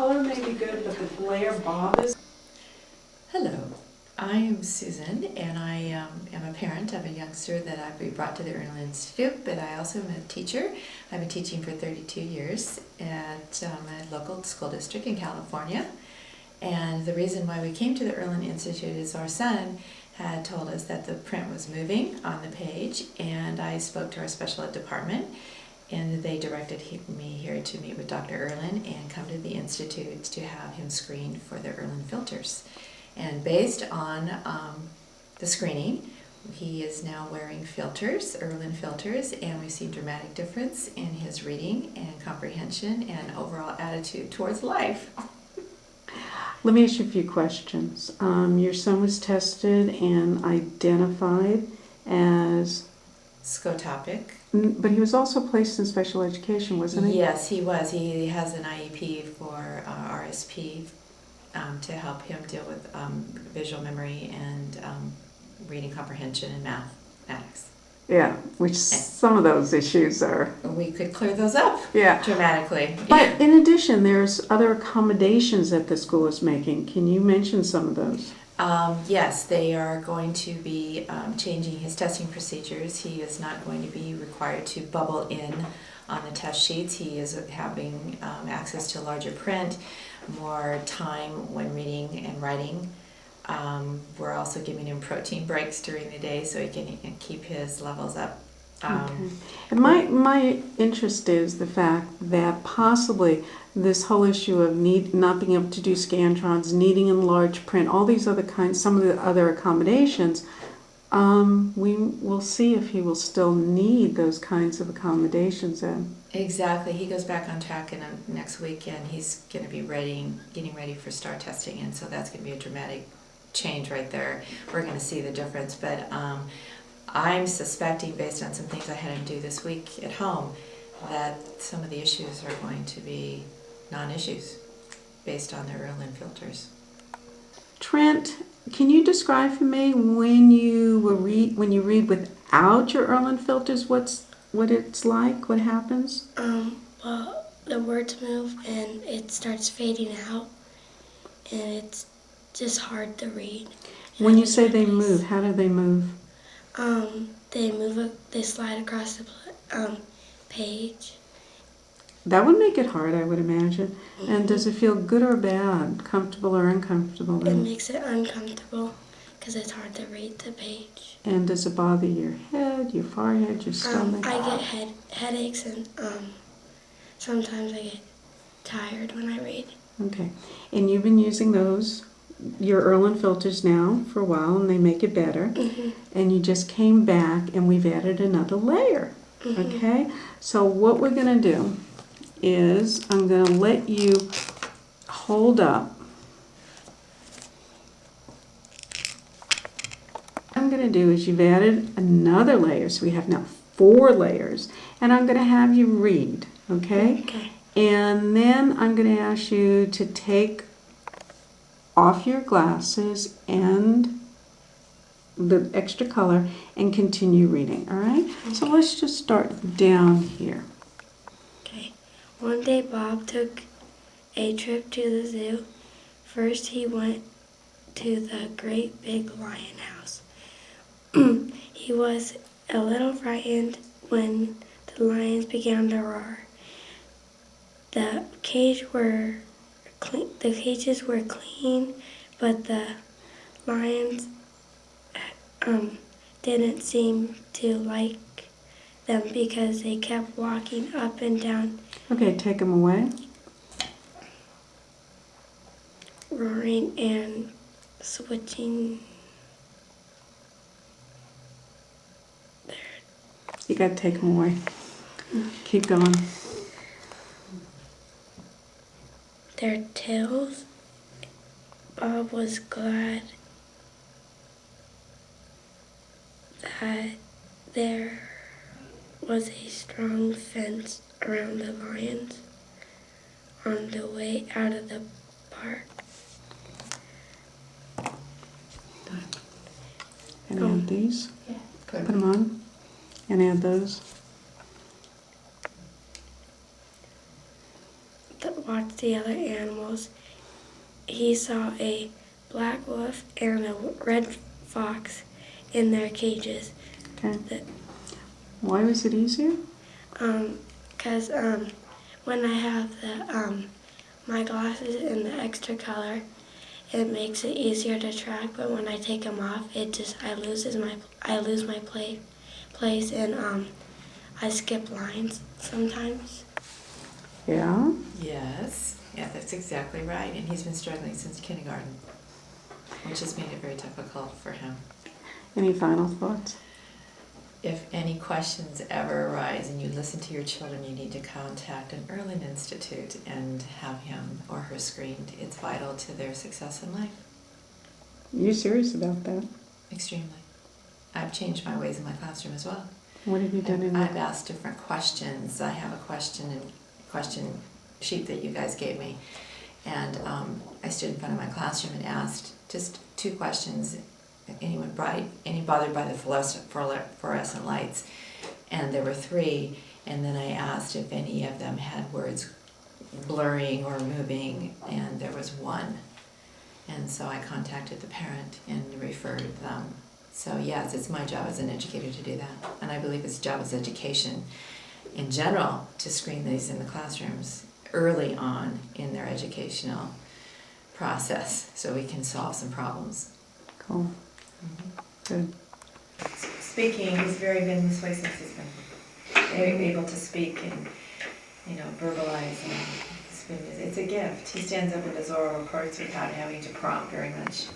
color may be good, but the glare bothers. Hello, I am Susan, and I am a parent of a youngster that I've brought to the Irlen Institute, but I also am a teacher. I've been teaching for 32 years at a local school district in California. And the reason why we came to the Irlen Institute is our son had told us that the print was moving on the page, and I spoke to our special ed department, and they directed me here to meet with Dr. Irlen and come to the Institute to have him screened for the Irlen filters. And based on the screening, he is now wearing filters, Irlen filters, and we've seen dramatic difference in his reading and comprehension and overall attitude towards life. Let me ask you a few questions. Your son was tested and identified as... Scotopic. But he was also placed in special education, wasn't he? Yes, he was. He has an IEP for RSP to help him deal with visual memory and reading comprehension and mathematics. Yeah, which some of those issues are... We could clear those up dramatically. But in addition, there's other accommodations that the school is making. Can you mention some of those? Yes, they are going to be changing his testing procedures. He is not going to be required to bubble in on the test sheets. He is having access to larger print, more time when reading and writing. We're also giving him protein breaks during the day so he can keep his levels up. Okay. And my interest is the fact that possibly this whole issue of not being able to do Scantrons, needing enlarged print, all these other kinds, some of the other accommodations, we will see if he will still need those kinds of accommodations then. Exactly. He goes back on track in next week, and he's going to be getting ready for STAR testing, and so that's going to be a dramatic change right there. We're going to see the difference, but I'm suspecting, based on some things I had him do this week at home, that some of the issues are going to be non-issues based on their Irlen filters. Trent, can you describe for me when you read without your Irlen filters, what it's like? What happens? Well, the words move and it starts fading out, and it's just hard to read. When you say they move, how do they move? They slide across the page. That would make it hard, I would imagine. Mm-hmm. And does it feel good or bad, comfortable or uncomfortable? It makes it uncomfortable because it's hard to read the page. And does it bother your head, your forehead, your stomach? I get headaches, and sometimes I get tired when I read. Okay. And you've been using your Irlen filters now for a while, and they make it better. Mm-hmm. And you just came back and we've added another layer. Mm-hmm. Okay? So what we're going to do is I'm going to let you hold up. What I'm going to do is you've added another layer, so we have now 4 layers, and I'm going to have you read. Okay? Okay. And then I'm going to ask you to take off your glasses and the extra color and continue reading, all right? Okay. So let's just start down here. Okay. One day Bob took a trip to the zoo. First he went to the great big lion house. He was a little frightened when the lions began to roar. The cages were clean, but the lions didn't seem to like them because they kept walking up and down. Okay, take them away. Roaring and switching. There. You got to take them away. Keep going. Their tails. Bob was glad that there was a strong fence around the lions on the way out of the park. And add these. Yeah. Put them on. And add those. Watch the other animals. He saw a black wolf and a red fox in their cages. Okay. Why was it easier? Because when I have the my glasses in the extra color, it makes it easier to track. But when I take them off, I lose my place, and I skip lines sometimes. Yeah. Yes, yeah, that's exactly right. And he's been struggling since kindergarten, which has made it very difficult for him. Any final thoughts? If any questions ever arise and you listen to your children, you need to contact an Irlen Institute and have him or her screened. It's vital to their success in life. You serious about that? Extremely. I've changed my ways in my classroom as well. What have you done in I've that? asked different questions. I have a question sheet that you guys gave me, and I stood in front of my classroom and asked just 2 questions. Any bothered by the fluorescent lights? And there were 3, and then I asked if any of them had words blurring or moving, and there was 1. And so I contacted the parent and referred them. So yes, it's my job as an educator to do that, and I believe it's job as education in general to screen these in the classrooms early on in their educational process so we can solve some problems. Cool. Good. Speaking, he's very been this way since he's been able to speak and, verbalize. And it's a gift. He stands up in his oral reports without having to prompt very much.